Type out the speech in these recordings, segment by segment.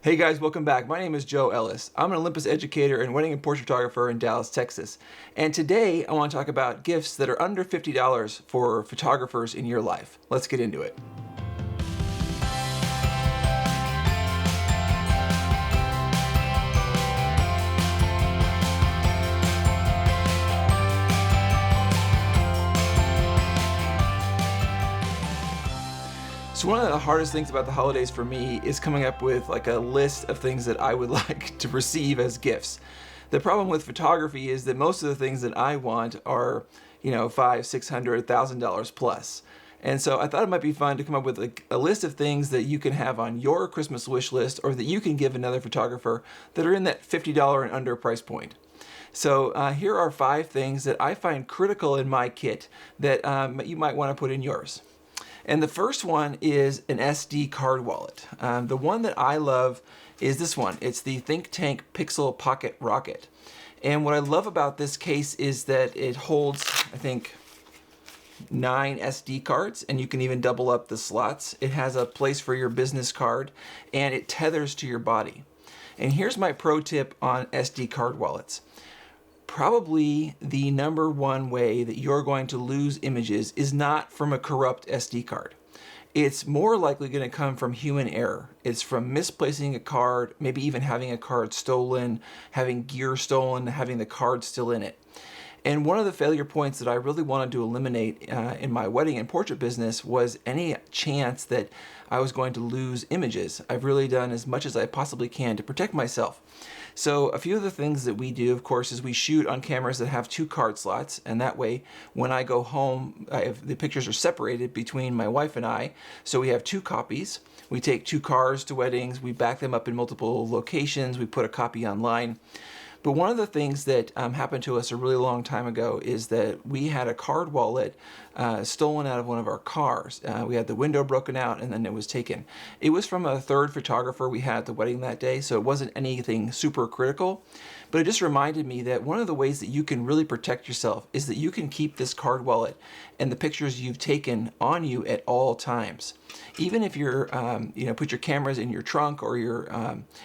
Hey guys, welcome back. My name is Joe Ellis. I'm an Olympus educator and wedding and portrait photographer in Dallas, Texas. And today I want to talk about gifts that are under $50 for photographers in your life. Let's get into it. So one of the hardest things about the holidays for me is coming up with like a list of things that I would like to receive as gifts. The problem with photography is that most of the things that I want are, $500, $600, $1,000 plus. And so I thought it might be fun to come up with a list of things that you can have on your Christmas wish list or that you can give another photographer that are in that $50 and under price point. So here are 5 things that I find critical in my kit that you might want to put in yours. And the first one is an SD card wallet. The one that I love is this one. It's the Think Tank Pixel Pocket Rocket. And what I love about this case is that it holds, I think, 9 SD cards, and you can even double up the slots. It has a place for your business card, and it tethers to your body. And here's my pro tip on SD card wallets. Probably the number one way that you're going to lose images is not from a corrupt SD card. It's more likely going to come from human error. It's from misplacing a card, maybe even having a card stolen, having gear stolen, having the card still in it. And one of the failure points that I really wanted to eliminate in my wedding and portrait business was any chance that I was going to lose images. I've really done as much as I possibly can to protect myself. So a few of the things that we do, of course, is we shoot on cameras that have 2 card slots, and that way when I go home, the pictures are separated between my wife and I, so we have 2 copies. We take 2 cars to weddings, we back them up in multiple locations, we put a copy online. But one of the things that happened to us a really long time ago is that we had a card wallet stolen out of one of our cars. We had the window broken out and then it was taken. It was from a third photographer we had at the wedding that day, so it wasn't anything super critical. But it just reminded me that one of the ways that you can really protect yourself is that you can keep this card wallet and the pictures you've taken on you at all times. Even if you're, put your cameras in your trunk or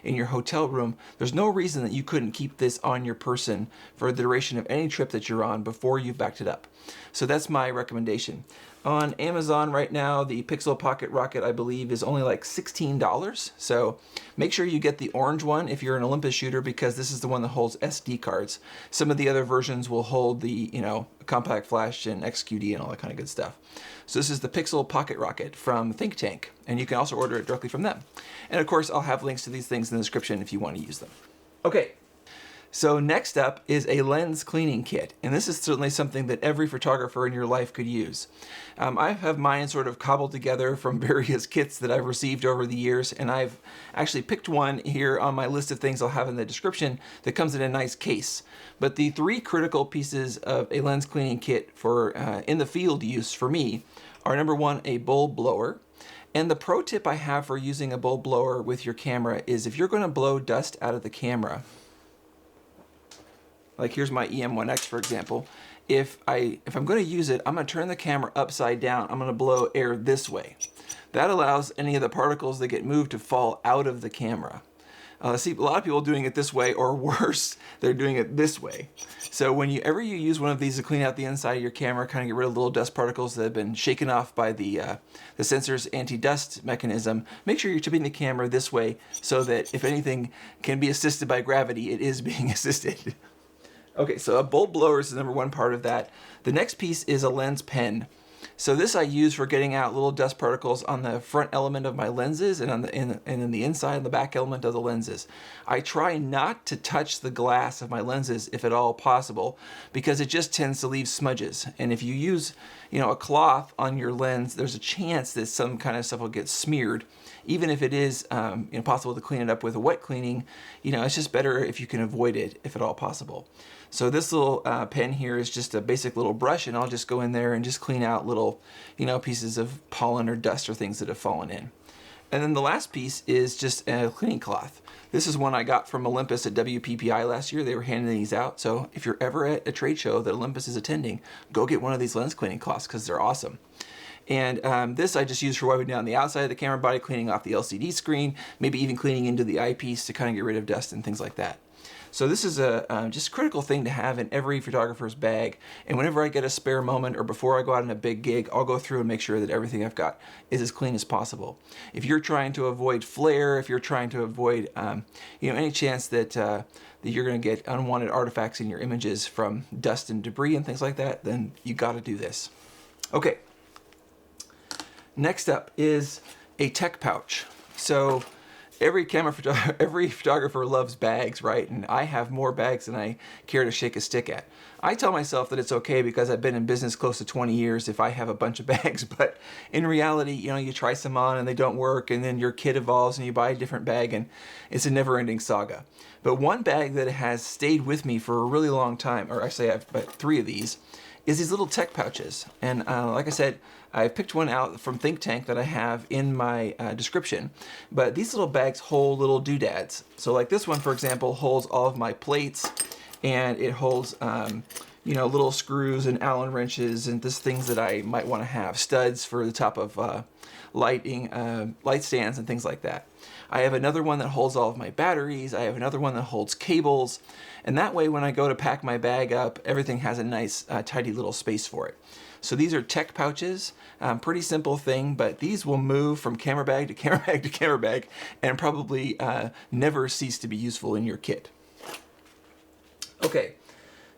in your hotel room, there's no reason that you couldn't keep this on your person for the duration of any trip that you're on before you've backed it up. So that's my recommendation. On Amazon right now, the Pixel Pocket Rocket, I believe, is only like $16. So make sure you get the orange one if you're an Olympus shooter, because this is the one that holds SD cards. Some of the other versions will hold the, compact flash and XQD and all that kind of good stuff. So this is the Pixel Pocket Rocket from Think Tank, and you can also order it directly from them. And of course, I'll have links to these things in the description if you want to use them. Okay. So next up is a lens cleaning kit, and this is certainly something that every photographer in your life could use. I have mine sort of cobbled together from various kits that I've received over the years, and I've actually picked one here on my list of things I'll have in the description that comes in a nice case. But the 3 critical pieces of a lens cleaning kit for in the field use for me are, number 1, a bulb blower. And the pro tip I have for using a bulb blower with your camera is if you're going to blow dust out of the camera, like here's my EM1X, for example. If I'm going to use it, I'm going to turn the camera upside down. I'm going to blow air this way. That allows any of the particles that get moved to fall out of the camera. See, a lot of people doing it this way, or worse, they're doing it this way. So whenever you use one of these to clean out the inside of your camera, kind of get rid of little dust particles that have been shaken off by the sensor's anti-dust mechanism, make sure you're tipping the camera this way so that if anything can be assisted by gravity, it is being assisted. Okay, so a bulb blower is the number 1 part of that. The next piece is a lens pen. So this I use for getting out little dust particles on the front element of my lenses and on and in the inside and the back element of the lenses. I try not to touch the glass of my lenses if at all possible, because it just tends to leave smudges. And if you use, a cloth on your lens, there's a chance that some kind of stuff will get smeared. Even if it is possible to clean it up with a wet cleaning, it's just better if you can avoid it if at all possible. So this little pen here is just a basic little brush, and I'll just go in there and just clean out little, pieces of pollen or dust or things that have fallen in. And then the last piece is just a cleaning cloth. This is one I got from Olympus at WPPI last year. They were handing these out. So if you're ever at a trade show that Olympus is attending, go get one of these lens cleaning cloths because they're awesome. And this I just use for wiping down the outside of the camera body, cleaning off the LCD screen, maybe even cleaning into the eyepiece to kind of get rid of dust and things like that. So this is a just critical thing to have in every photographer's bag. And whenever I get a spare moment or before I go out on a big gig, I'll go through and make sure that everything I've got is as clean as possible. If you're trying to avoid flare, if you're trying to avoid any chance that that you're going to get unwanted artifacts in your images from dust and debris and things like that, then you got to do this. Okay. Next up is a tech pouch. So every photographer loves bags, right? And I have more bags than I care to shake a stick at. I tell myself that it's okay because I've been in business close to 20 years if I have a bunch of bags, but in reality, you try some on and they don't work, and then your kit evolves and you buy a different bag, and it's a never-ending saga. But one bag that has stayed with me for a really long time, or actually I have about 3 of these, is these little tech pouches. And like I said, I picked one out from Think Tank that I have in my description. But these little bags hold little doodads. So like this one, for example, holds all of my plates, and it holds little screws and Allen wrenches and just things that I might want to have, studs for the top of light stands and things like that. I have another one that holds all of my batteries. I have another one that holds cables. And that way, when I go to pack my bag up, everything has a nice, tidy little space for it. So these are tech pouches, pretty simple thing, but these will move from camera bag to camera bag to camera bag and probably never cease to be useful in your kit. Okay,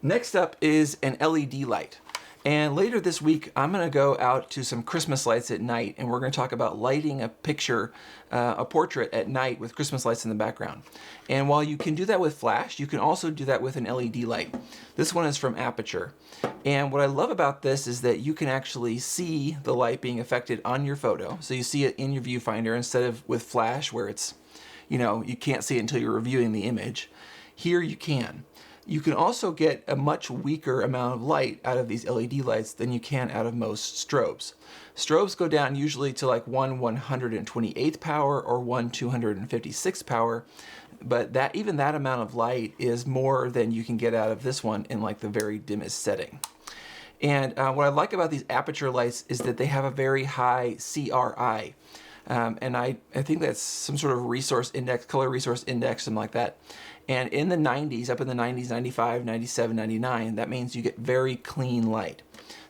next up is an LED light. And later this week, I'm going to go out to some Christmas lights at night, and we're going to talk about lighting a picture, a portrait at night with Christmas lights in the background. And while you can do that with flash, you can also do that with an LED light. This one is from Aperture. And what I love about this is that you can actually see the light being affected on your photo. So you see it in your viewfinder instead of with flash where it's, you can't see it until you're reviewing the image. Here you can. You can also get a much weaker amount of light out of these LED lights than you can out of most strobes. Strobes go down usually to like 1/128th power or 1/256th power, but even that amount of light is more than you can get out of this one in like the very dimmest setting. And what I like about these Aperture lights is that they have a very high CRI. And I think that's some sort of resource index, color resource index, something like that. And in the 90s, up in the 90s, 95, 97, 99, that means you get very clean light.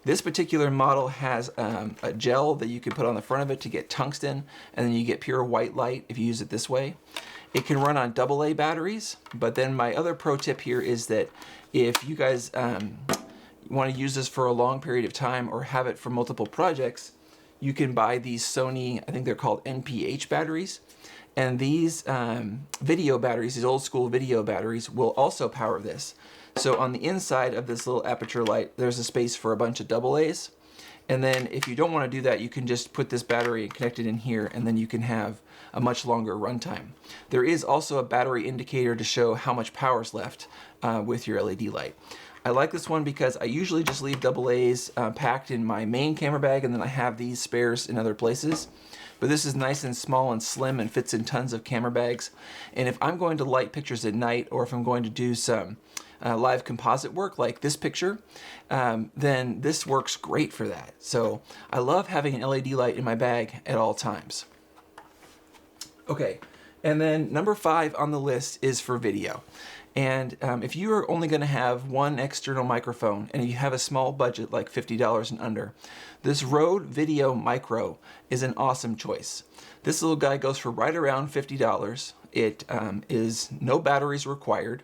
This particular model has a gel that you can put on the front of it to get tungsten, and then you get pure white light if you use it this way. It can run on AA batteries, but then my other pro tip here is that if you guys want to use this for a long period of time or have it for multiple projects, you can buy these Sony, I think they're called NPH batteries. And these video batteries, these old school video batteries, will also power this. So on the inside of this little Aperture light, there's a space for a bunch of AA's. And then if you don't want to do that, you can just put this battery and connect it in here, and then you can have a much longer runtime. There is also a battery indicator to show how much power is left with your LED light. I like this one because I usually just leave AA's packed in my main camera bag, and then I have these spares in other places. But this is nice and small and slim and fits in tons of camera bags. And if I'm going to light pictures at night, or if I'm going to do some live composite work like this picture, then this works great for that. So I love having an LED light in my bag at all times. Okay, and then number 5 on the list is for video. And if you are only going to have one external microphone, and you have a small budget like $50 and under, this RodeVideoMicro is an awesome choice. This little guy goes for right around $50. It is no batteries required.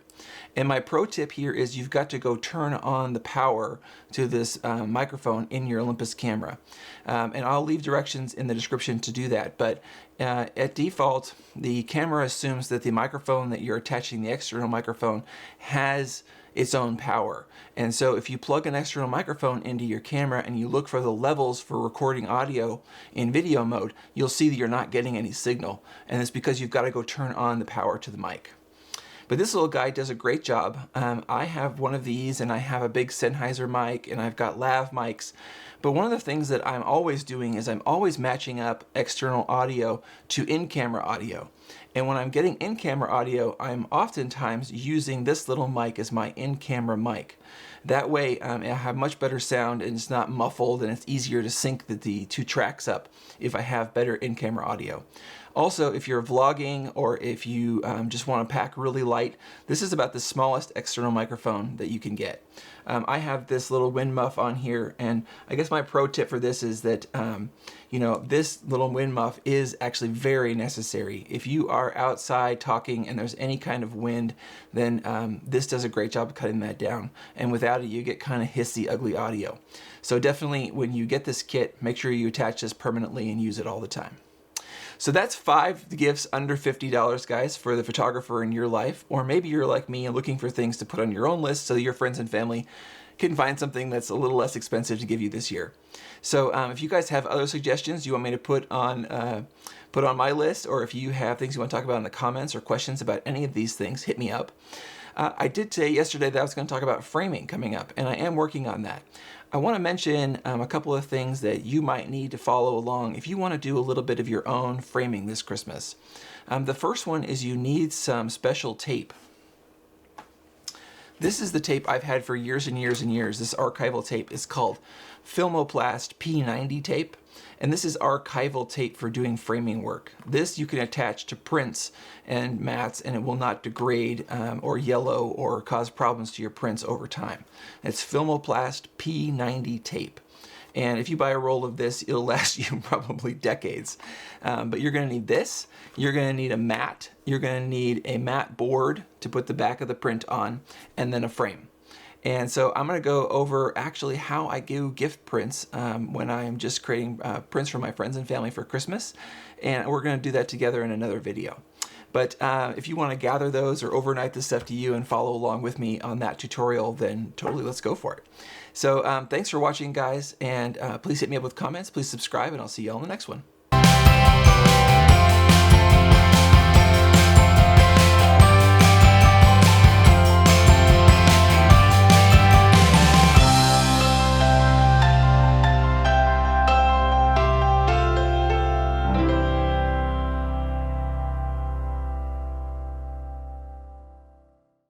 And my pro tip here is you've got to go turn on the power to this microphone in your Olympus camera. And I'll leave directions in the description to do that. But at default, the camera assumes that the microphone that you're attaching the external microphone has its own power. And so if you plug an external microphone into your camera and you look for the levels for recording audio in video mode, you'll see that you're not getting any signal. And it's because you've got to go turn on the power to the mic. But this little guy does a great job. I have one of these, and I have a big Sennheiser mic, and I've got lav mics. But one of the things that I'm always doing is I'm always matching up external audio to in-camera audio. And when I'm getting in-camera audio, I'm oftentimes using this little mic as my in-camera mic. That way I have much better sound, and it's not muffled, and it's easier to sync the two tracks up if I have better in-camera audio. Also, if you're vlogging or if you just want to pack really light, this is about the smallest external microphone that you can get. I have this little wind muff on here, and I guess my pro tip for this is that this little wind muff is actually very necessary. If you are outside talking and there's any kind of wind, then this does a great job of cutting that down. And without it, you get kind of hissy, ugly audio. So definitely, when you get this kit, make sure you attach this permanently and use it all the time. So that's 5 gifts under $50, guys, for the photographer in your life. Or maybe you're like me and looking for things to put on your own list so that your friends and family can find something that's a little less expensive to give you this year. So if you guys have other suggestions you want me to put on my list, or if you have things you want to talk about in the comments or questions about any of these things, hit me up. I did say yesterday that I was going to talk about framing coming up, and I am working on that. I want to mention a couple of things that you might need to follow along if you want to do a little bit of your own framing this Christmas. The first one is you need some special tape. This is the tape I've had for years and years and years. This archival tape is called Filmoplast P90 tape. And this is archival tape for doing framing work. This you can attach to prints and mats, and it will not degrade or yellow or cause problems to your prints over time. It's Filmoplast P90 tape. And if you buy a roll of this, it'll last you probably decades. But you're going to need this. You're going to need a mat. You're going to need a mat board to put the back of the print on, and then a frame. And so I'm going to go over actually how I do gift prints when I'm just creating prints for my friends and family for Christmas. And we're going to do that together in another video. But if you want to gather those or overnight this stuff to you and follow along with me on that tutorial, then totally let's go for it. So thanks for watching, guys. And please hit me up with comments. Please subscribe, and I'll see you all in the next one.